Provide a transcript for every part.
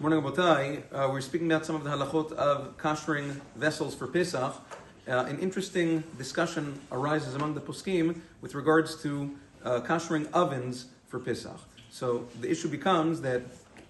Morning, Abotai. We're speaking about some of the halachot of koshering vessels for Pesach. An interesting discussion arises among the poskim with regards to koshering ovens for Pesach. So the issue becomes that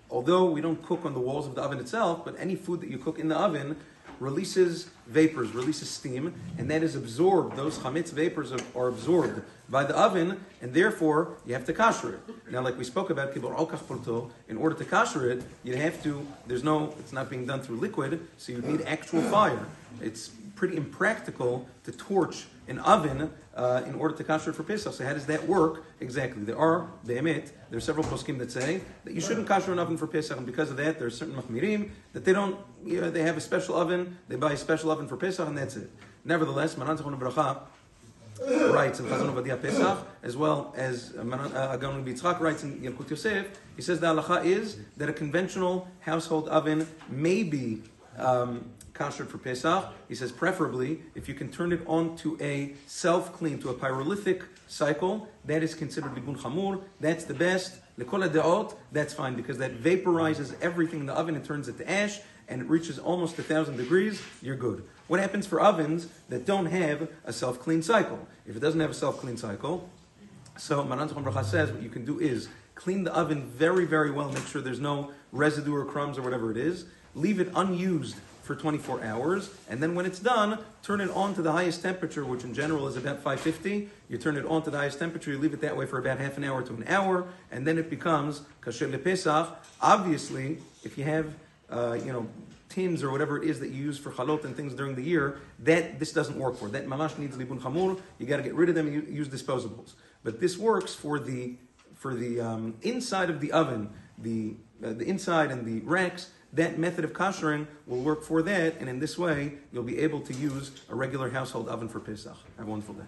although we don't cook on the walls of the oven itself, but any food that you cook in the oven releases vapors, releases steam, and that is absorbed. Those chametz vapors are absorbed by the oven, and therefore you have to kasher it. Now, like we spoke about, in order to kasher it, you have to. It's not being done through liquid, so you need actual fire. It's pretty impractical to torch an oven in order to kasher it for Pesach. So how does that work exactly? There are several poskim that say that you shouldn't kasher an oven for Pesach, and because of that, there are certain machmirim that they don't. They have a special oven. They buy a special oven for Pesach, and that's it. Nevertheless, Maran Zichron Bracha writes in Chazon Ovadia Pesach, as well as Agon Yitzchak writes in Yalkut Yosef. He says the halacha is that a conventional household oven may be kasher for Pesach. He says preferably if you can turn it on to a self-clean, to a pyrolytic cycle, that is considered libun chamur. That's the best. Lekol ha'deot, that's fine because that vaporizes everything in the oven and turns it to ash, and it reaches almost 1,000 degrees. You're good. What happens for ovens that don't have a self-clean cycle? If it doesn't have a self-clean cycle, so Maran Zichron Bracha says what you can do is clean the oven very, very well. Make sure there's no residue or crumbs or whatever it is. Leave it unused for 24 hours, and then when it's done, turn it on to the highest temperature, which in general is about 550. You turn it on to the highest temperature, you leave it that way for about half an hour to an hour, and then it becomes kasher lePesach. Obviously, if you have tins or whatever it is that you use for chalot and things during the year, this doesn't work for. That mamash needs libun chamur. You got to get rid of them and use disposables. But this works for the inside of the oven, the inside and the racks. That method of koshering will work for that, and in this way, you'll be able to use a regular household oven for Pesach. Have a wonderful day.